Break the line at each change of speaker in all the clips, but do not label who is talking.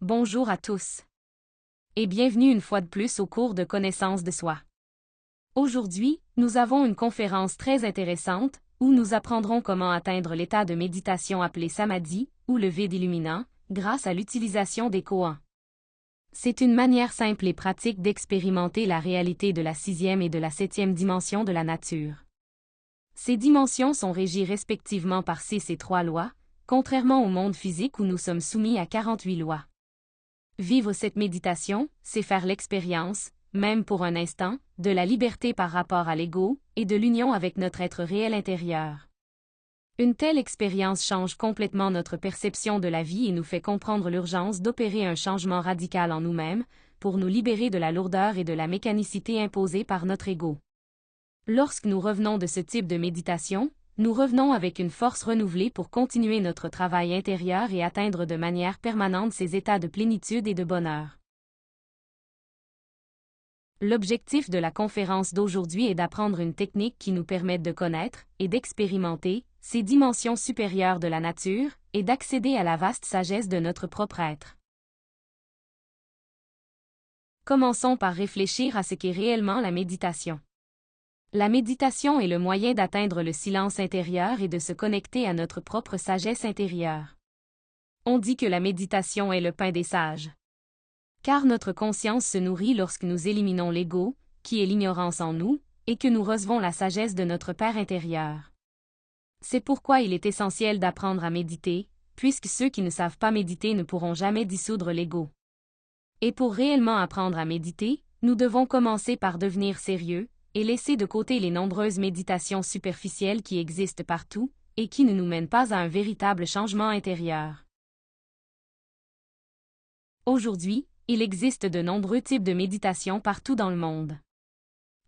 Bonjour à tous. Et bienvenue une fois de plus au cours de connaissance de soi. Aujourd'hui, nous avons une conférence très intéressante où nous apprendrons comment atteindre l'état de méditation appelé samadhi, ou le vide illuminant, grâce à l'utilisation des koans. C'est une manière simple et pratique d'expérimenter la réalité de la 6e et de la 7e dimension de la nature. Ces dimensions sont régies respectivement par 6 et 3 lois, contrairement au monde physique où nous sommes soumis à 48 lois. Vivre cette méditation, c'est faire l'expérience, même pour un instant, de la liberté par rapport à l'ego, et de l'union avec notre être réel intérieur. Une telle expérience change complètement notre perception de la vie et nous fait comprendre l'urgence d'opérer un changement radical en nous-mêmes, pour nous libérer de la lourdeur et de la mécanicité imposée par notre ego. Lorsque nous revenons de ce type de méditation, nous revenons avec une force renouvelée pour continuer notre travail intérieur et atteindre de manière permanente ces états de plénitude et de bonheur. L'objectif de la conférence d'aujourd'hui est d'apprendre une technique qui nous permette de connaître et d'expérimenter ces dimensions supérieures de la nature et d'accéder à la vaste sagesse de notre propre être. Commençons par réfléchir à ce qu'est réellement la méditation. La méditation est le moyen d'atteindre le silence intérieur et de se connecter à notre propre sagesse intérieure. On dit que la méditation est le pain des sages. Car notre conscience se nourrit lorsque nous éliminons l'ego, qui est l'ignorance en nous, et que nous recevons la sagesse de notre Père intérieur. C'est pourquoi il est essentiel d'apprendre à méditer, puisque ceux qui ne savent pas méditer ne pourront jamais dissoudre l'ego. Et pour réellement apprendre à méditer, nous devons commencer par devenir sérieux, et laisser de côté les nombreuses méditations superficielles qui existent partout, et qui ne nous mènent pas à un véritable changement intérieur. Aujourd'hui, il existe de nombreux types de méditation partout dans le monde.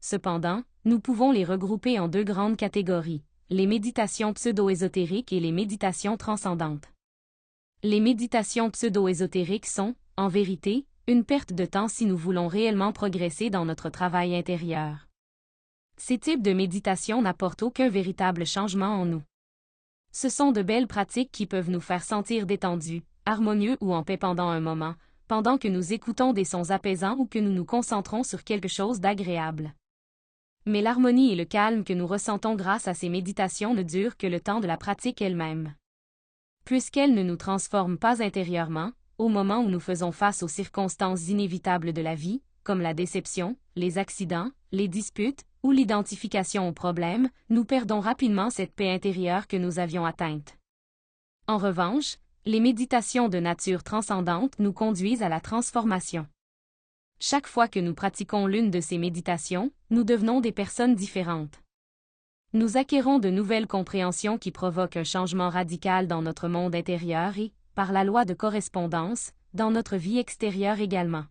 Cependant, nous pouvons les regrouper en deux grandes catégories, les méditations pseudo-ésotériques et les méditations transcendantes. Les méditations pseudo-ésotériques sont, en vérité, une perte de temps si nous voulons réellement progresser dans notre travail intérieur. Ces types de méditation n'apportent aucun véritable changement en nous. Ce sont de belles pratiques qui peuvent nous faire sentir détendus, harmonieux ou en paix pendant un moment, pendant que nous écoutons des sons apaisants ou que nous nous concentrons sur quelque chose d'agréable. Mais l'harmonie et le calme que nous ressentons grâce à ces méditations ne durent que le temps de la pratique elle-même. Puisqu'elles ne nous transforment pas intérieurement, au moment où nous faisons face aux circonstances inévitables de la vie, comme la déception, les accidents, les disputes, ou l'identification aux problèmes, nous perdons rapidement cette paix intérieure que nous avions atteinte. En revanche, les méditations de nature transcendante nous conduisent à la transformation. Chaque fois que nous pratiquons l'une de ces méditations, nous devenons des personnes différentes. Nous acquérons de nouvelles compréhensions qui provoquent un changement radical dans notre monde intérieur et, par la loi de correspondance, dans notre vie extérieure également.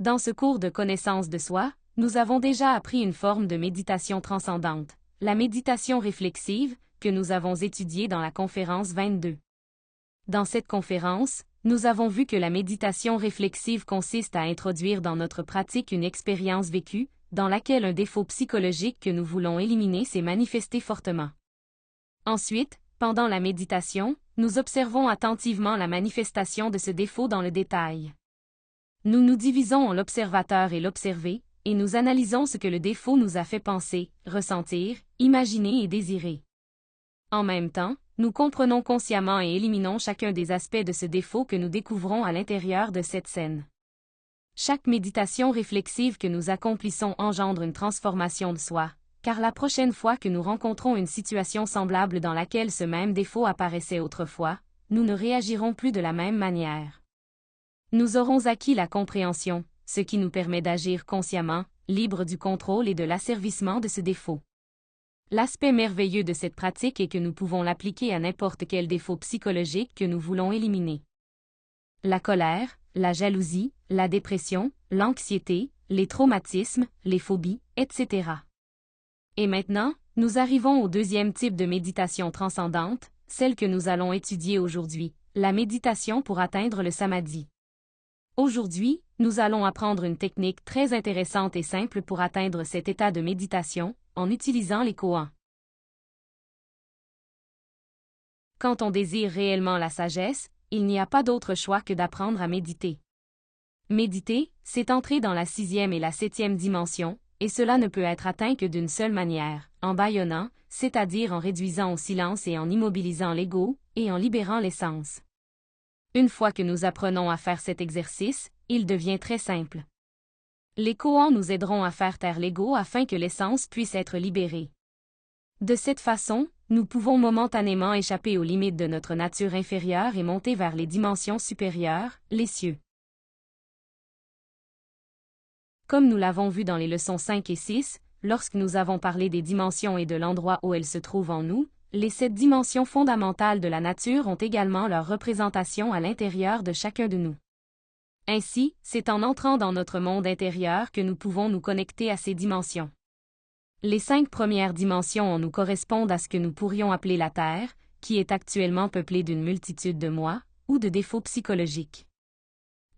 Dans ce cours de connaissance de soi, nous avons déjà appris une forme de méditation transcendante, la méditation réflexive, que nous avons étudiée dans la conférence 22. Dans cette conférence, nous avons vu que la méditation réflexive consiste à introduire dans notre pratique une expérience vécue, dans laquelle un défaut psychologique que nous voulons éliminer s'est manifesté fortement. Ensuite, pendant la méditation, nous observons attentivement la manifestation de ce défaut dans le détail. Nous nous divisons en l'observateur et l'observé, et nous analysons ce que le défaut nous a fait penser, ressentir, imaginer et désirer. En même temps, nous comprenons consciemment et éliminons chacun des aspects de ce défaut que nous découvrons à l'intérieur de cette scène. Chaque méditation réflexive que nous accomplissons engendre une transformation de soi, car la prochaine fois que nous rencontrons une situation semblable dans laquelle ce même défaut apparaissait autrefois, nous ne réagirons plus de la même manière. Nous aurons acquis la compréhension, ce qui nous permet d'agir consciemment, libre du contrôle et de l'asservissement de ce défaut. L'aspect merveilleux de cette pratique est que nous pouvons l'appliquer à n'importe quel défaut psychologique que nous voulons éliminer. La colère, la jalousie, la dépression, l'anxiété, les traumatismes, les phobies, etc. Et maintenant, nous arrivons au deuxième type de méditation transcendante, celle que nous allons étudier aujourd'hui, la méditation pour atteindre le samadhi. Aujourd'hui, nous allons apprendre une technique très intéressante et simple pour atteindre cet état de méditation, en utilisant les koans. Quand on désire réellement la sagesse, il n'y a pas d'autre choix que d'apprendre à méditer. Méditer, c'est entrer dans la 6e et la 7e dimension, et cela ne peut être atteint que d'une seule manière, en bâillonnant, c'est-à-dire en réduisant au silence et en immobilisant l'ego, et en libérant l'essence. Une fois que nous apprenons à faire cet exercice, il devient très simple. Les koans nous aideront à faire taire l'ego afin que l'essence puisse être libérée. De cette façon, nous pouvons momentanément échapper aux limites de notre nature inférieure et monter vers les dimensions supérieures, les cieux. Comme nous l'avons vu dans les leçons 5 et 6, lorsque nous avons parlé des dimensions et de l'endroit où elles se trouvent en nous, les 7 dimensions fondamentales de la nature ont également leur représentation à l'intérieur de chacun de nous. Ainsi, c'est en entrant dans notre monde intérieur que nous pouvons nous connecter à ces dimensions. Les 5 premières dimensions en nous correspondent à ce que nous pourrions appeler la Terre, qui est actuellement peuplée d'une multitude de moi, ou de défauts psychologiques.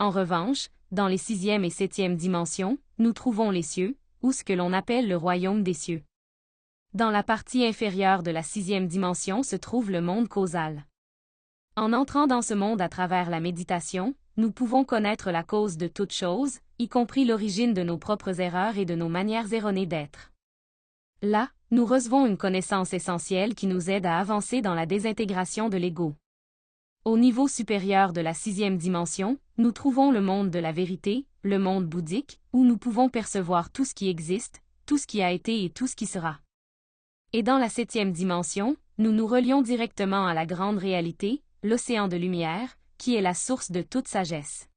En revanche, dans les 6e et 7e dimensions, nous trouvons les cieux, ou ce que l'on appelle le royaume des cieux. Dans la partie inférieure de la 6e dimension se trouve le monde causal. En entrant dans ce monde à travers la méditation, nous pouvons connaître la cause de toute chose, y compris l'origine de nos propres erreurs et de nos manières erronées d'être. Là, nous recevons une connaissance essentielle qui nous aide à avancer dans la désintégration de l'ego. Au niveau supérieur de la 6e dimension, nous trouvons le monde de la vérité, le monde bouddhique, où nous pouvons percevoir tout ce qui existe, tout ce qui a été et tout ce qui sera. Et dans la 7e dimension, nous nous relions directement à la grande réalité, l'océan de lumière, qui est la source de toute sagesse.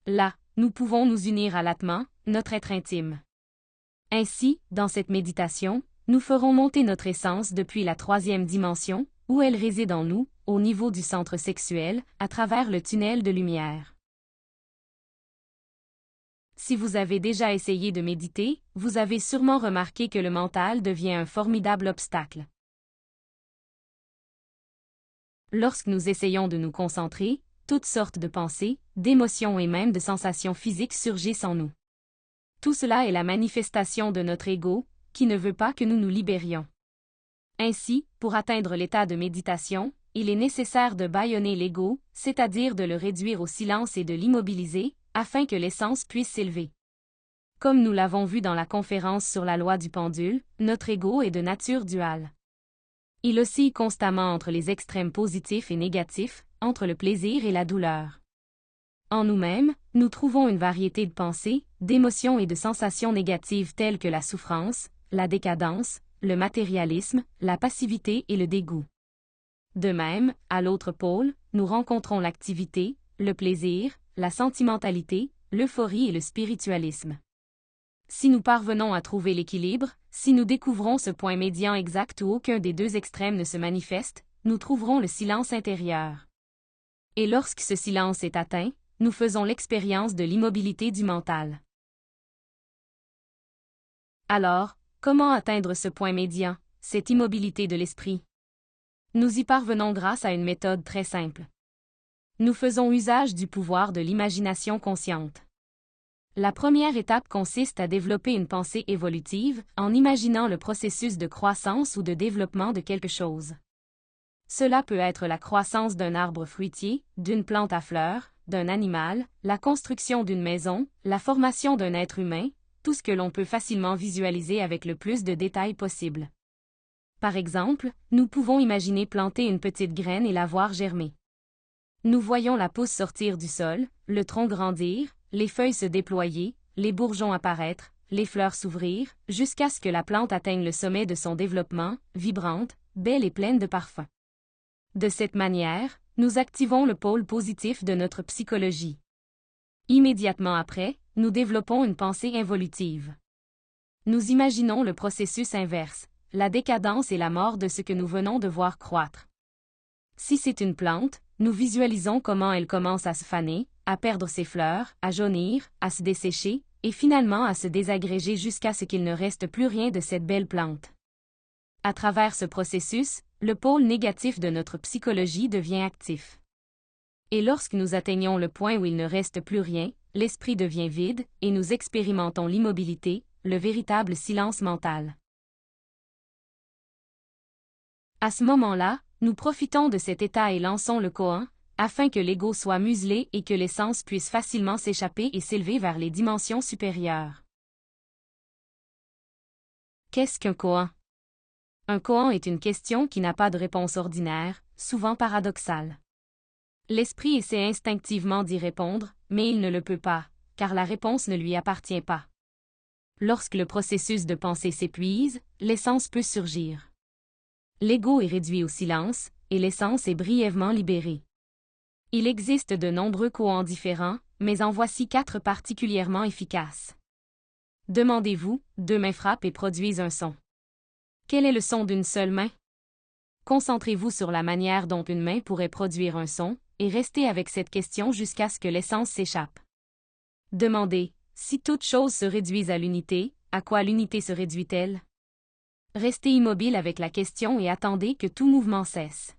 Là, nous pouvons nous unir à l'Atman, notre être intime. Ainsi, dans cette méditation, nous ferons monter notre essence depuis la 3e dimension, où elle réside en nous, au niveau du centre sexuel, à travers le tunnel de lumière. Si vous avez déjà essayé de méditer, vous avez sûrement remarqué que le mental devient un formidable obstacle. Lorsque nous essayons de nous concentrer, toutes sortes de pensées, d'émotions et même de sensations physiques surgissent en nous. Tout cela est la manifestation de notre ego, qui ne veut pas que nous nous libérions. Ainsi, pour atteindre l'état de méditation, il est nécessaire de bâillonner l'ego, c'est-à-dire de le réduire au silence et de l'immobiliser, afin que l'essence puisse s'élever. Comme nous l'avons vu dans la conférence sur la loi du pendule, notre ego est de nature duale. Il oscille constamment entre les extrêmes positifs et négatifs, entre le plaisir et la douleur. En nous-mêmes, nous trouvons une variété de pensées, d'émotions et de sensations négatives telles que la souffrance, la décadence, le matérialisme, la passivité et le dégoût. De même, à l'autre pôle, nous rencontrons l'activité, le plaisir, la sentimentalité, l'euphorie et le spiritualisme. Si nous parvenons à trouver l'équilibre, si nous découvrons ce point médian exact où aucun des deux extrêmes ne se manifeste, nous trouverons le silence intérieur. Et lorsque ce silence est atteint, nous faisons l'expérience de l'immobilité du mental. Alors, comment atteindre ce point médian, cette immobilité de l'esprit? Nous y parvenons grâce à une méthode très simple. Nous faisons usage du pouvoir de l'imagination consciente. La première étape consiste à développer une pensée évolutive en imaginant le processus de croissance ou de développement de quelque chose. Cela peut être la croissance d'un arbre fruitier, d'une plante à fleurs, d'un animal, la construction d'une maison, la formation d'un être humain, tout ce que l'on peut facilement visualiser avec le plus de détails possible. Par exemple, nous pouvons imaginer planter une petite graine et la voir germer. Nous voyons la pousse sortir du sol, le tronc grandir, les feuilles se déployer, les bourgeons apparaître, les fleurs s'ouvrir, jusqu'à ce que la plante atteigne le sommet de son développement, vibrante, belle et pleine de parfums. De cette manière, nous activons le pôle positif de notre psychologie. Immédiatement après, nous développons une pensée involutive. Nous imaginons le processus inverse, la décadence et la mort de ce que nous venons de voir croître. Si c'est une plante, nous visualisons comment elle commence à se faner, à perdre ses fleurs, à jaunir, à se dessécher, et finalement à se désagréger jusqu'à ce qu'il ne reste plus rien de cette belle plante. À travers ce processus, le pôle négatif de notre psychologie devient actif. Et lorsque nous atteignons le point où il ne reste plus rien, l'esprit devient vide, et nous expérimentons l'immobilité, le véritable silence mental. À ce moment-là, nous profitons de cet état et lançons le koan, afin que l'ego soit muselé et que l'essence puisse facilement s'échapper et s'élever vers les dimensions supérieures. Qu'est-ce qu'un koan? Un koan est une question qui n'a pas de réponse ordinaire, souvent paradoxale. L'esprit essaie instinctivement d'y répondre, mais il ne le peut pas, car la réponse ne lui appartient pas. Lorsque le processus de pensée s'épuise, l'essence peut surgir. L'ego est réduit au silence, et l'essence est brièvement libérée. Il existe de nombreux koans différents, mais en voici 4 particulièrement efficaces. Demandez-vous, 2 mains frappent et produisent un son. Quel est le son d'une seule main? Concentrez-vous sur la manière dont une main pourrait produire un son, et restez avec cette question jusqu'à ce que l'essence s'échappe. Demandez, si toutes choses se réduisent à l'unité, à quoi l'unité se réduit-elle? Restez immobile avec la question et attendez que tout mouvement cesse.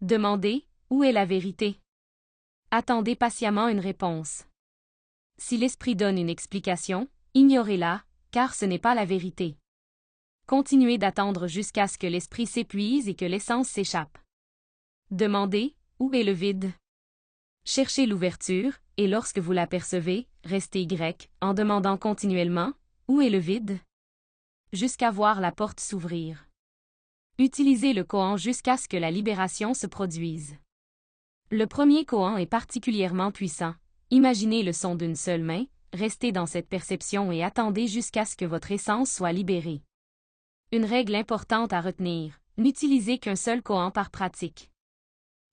Demandez, où est la vérité? Attendez patiemment une réponse. Si l'esprit donne une explication, ignorez-la, car ce n'est pas la vérité. Continuez d'attendre jusqu'à ce que l'esprit s'épuise et que l'essence s'échappe. Demandez, où est le vide? Cherchez l'ouverture, et lorsque vous l'apercevez, restez Y, en demandant continuellement, où est le vide? Jusqu'à voir la porte s'ouvrir. Utilisez le koan jusqu'à ce que la libération se produise. Le premier koan est particulièrement puissant. Imaginez le son d'une seule main, restez dans cette perception et attendez jusqu'à ce que votre essence soit libérée. Une règle importante à retenir, n'utilisez qu'un seul koan par pratique.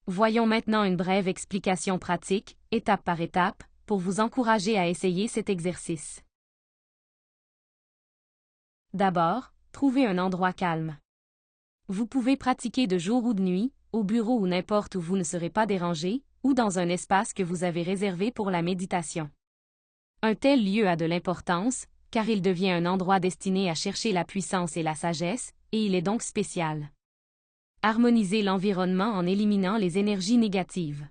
Voyons maintenant une brève explication pratique, étape par étape, pour vous encourager à essayer cet exercice. D'abord, trouvez un endroit calme. Vous pouvez pratiquer de jour ou de nuit, au bureau ou n'importe où vous ne serez pas dérangé, ou dans un espace que vous avez réservé pour la méditation. Un tel lieu a de l'importance, car il devient un endroit destiné à chercher la puissance et la sagesse, et il est donc spécial. Harmonisez l'environnement en éliminant les énergies négatives.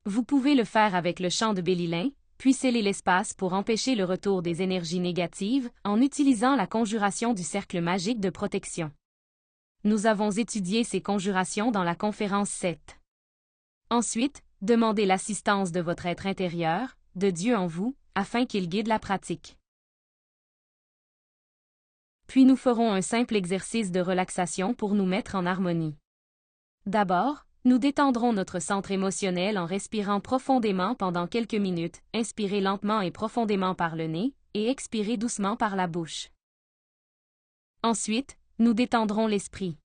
Vous pouvez le faire avec le chant de Bélilin, puis sceller l'espace pour empêcher le retour des énergies négatives en utilisant la conjuration du cercle magique de protection. Nous avons étudié ces conjurations dans la conférence 7. Ensuite, demandez l'assistance de votre être intérieur, de Dieu en vous, afin qu'il guide la pratique. Puis nous ferons un simple exercice de relaxation pour nous mettre en harmonie. D'abord, nous détendrons notre centre émotionnel en respirant profondément pendant quelques minutes, inspirez lentement et profondément par le nez, et expirez doucement par la bouche. Ensuite, nous détendrons l'esprit.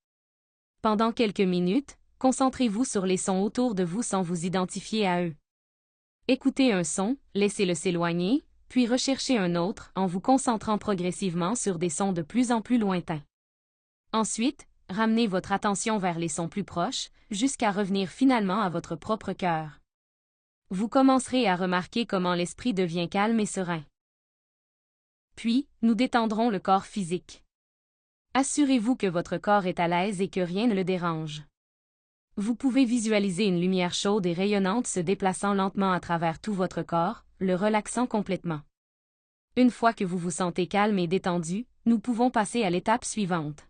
Pendant quelques minutes, concentrez-vous sur les sons autour de vous sans vous identifier à eux. Écoutez un son, laissez-le s'éloigner, puis recherchez un autre en vous concentrant progressivement sur des sons de plus en plus lointains. Ensuite, ramenez votre attention vers les sons plus proches, jusqu'à revenir finalement à votre propre cœur. Vous commencerez à remarquer comment l'esprit devient calme et serein. Puis, nous détendrons le corps physique. Assurez-vous que votre corps est à l'aise et que rien ne le dérange. Vous pouvez visualiser une lumière chaude et rayonnante se déplaçant lentement à travers tout votre corps, le relaxant complètement. Une fois que vous vous sentez calme et détendu, nous pouvons passer à l'étape suivante.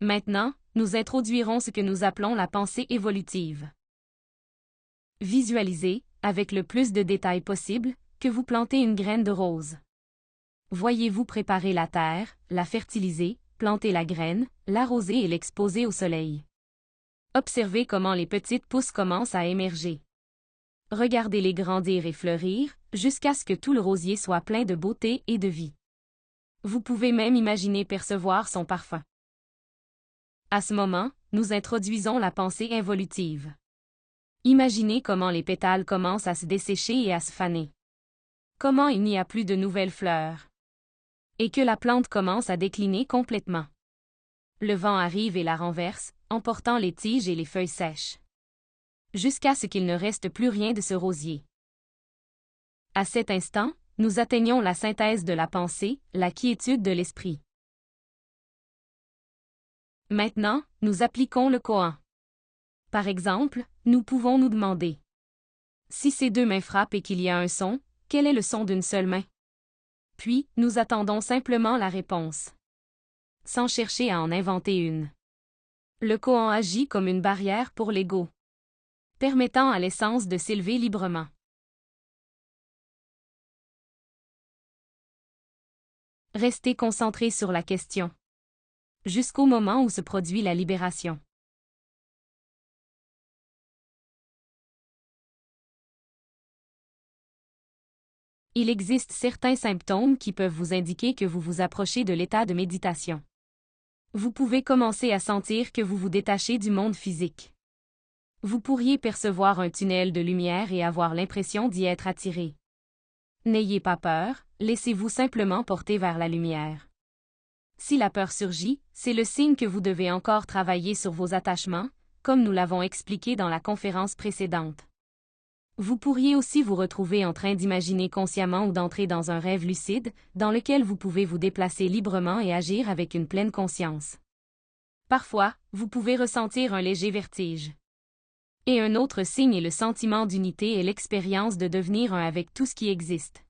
Maintenant, nous introduirons ce que nous appelons la pensée évolutive. Visualisez, avec le plus de détails possible, que vous plantez une graine de rose. Voyez-vous préparer la terre, la fertiliser, planter la graine, l'arroser et l'exposer au soleil. Observez comment les petites pousses commencent à émerger. Regardez-les grandir et fleurir, jusqu'à ce que tout le rosier soit plein de beauté et de vie. Vous pouvez même imaginer percevoir son parfum. À ce moment, nous introduisons la pensée involutive. Imaginez comment les pétales commencent à se dessécher et à se faner. Comment il n'y a plus de nouvelles fleurs. Et que la plante commence à décliner complètement. Le vent arrive et la renverse, emportant les tiges et les feuilles sèches. Jusqu'à ce qu'il ne reste plus rien de ce rosier. À cet instant, nous atteignons la synthèse de la pensée, la quiétude de l'esprit. Maintenant, nous appliquons le koan. Par exemple, nous pouvons nous demander: si ces 2 mains frappent et qu'il y a un son, quel est le son d'une seule main? Puis, nous attendons simplement la réponse. Sans chercher à en inventer une. Le koan agit comme une barrière pour l'ego, permettant à l'essence de s'élever librement. Restez concentré sur la question, jusqu'au moment où se produit la libération. Il existe certains symptômes qui peuvent vous indiquer que vous vous approchez de l'état de méditation. Vous pouvez commencer à sentir que vous vous détachez du monde physique. Vous pourriez percevoir un tunnel de lumière et avoir l'impression d'y être attiré. N'ayez pas peur, laissez-vous simplement porter vers la lumière. Si la peur surgit, c'est le signe que vous devez encore travailler sur vos attachements, comme nous l'avons expliqué dans la conférence précédente. Vous pourriez aussi vous retrouver en train d'imaginer consciemment ou d'entrer dans un rêve lucide, dans lequel vous pouvez vous déplacer librement et agir avec une pleine conscience. Parfois, vous pouvez ressentir un léger vertige. Et un autre signe est le sentiment d'unité et l'expérience de devenir un avec tout ce qui existe.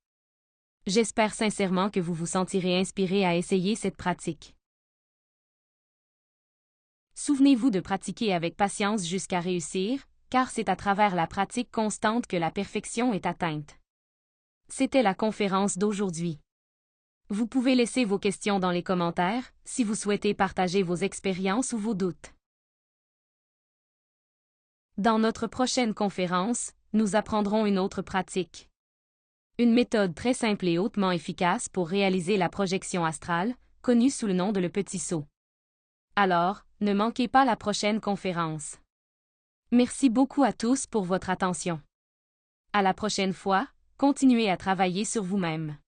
J'espère sincèrement que vous vous sentirez inspiré à essayer cette pratique. Souvenez-vous de pratiquer avec patience jusqu'à réussir, car c'est à travers la pratique constante que la perfection est atteinte. C'était la conférence d'aujourd'hui. Vous pouvez laisser vos questions dans les commentaires, si vous souhaitez partager vos expériences ou vos doutes. Dans notre prochaine conférence, nous apprendrons une autre pratique. Une méthode très simple et hautement efficace pour réaliser la projection astrale, connue sous le nom de le petit saut. Alors, ne manquez pas la prochaine conférence. Merci beaucoup à tous pour votre attention. À la prochaine fois, continuez à travailler sur vous-même.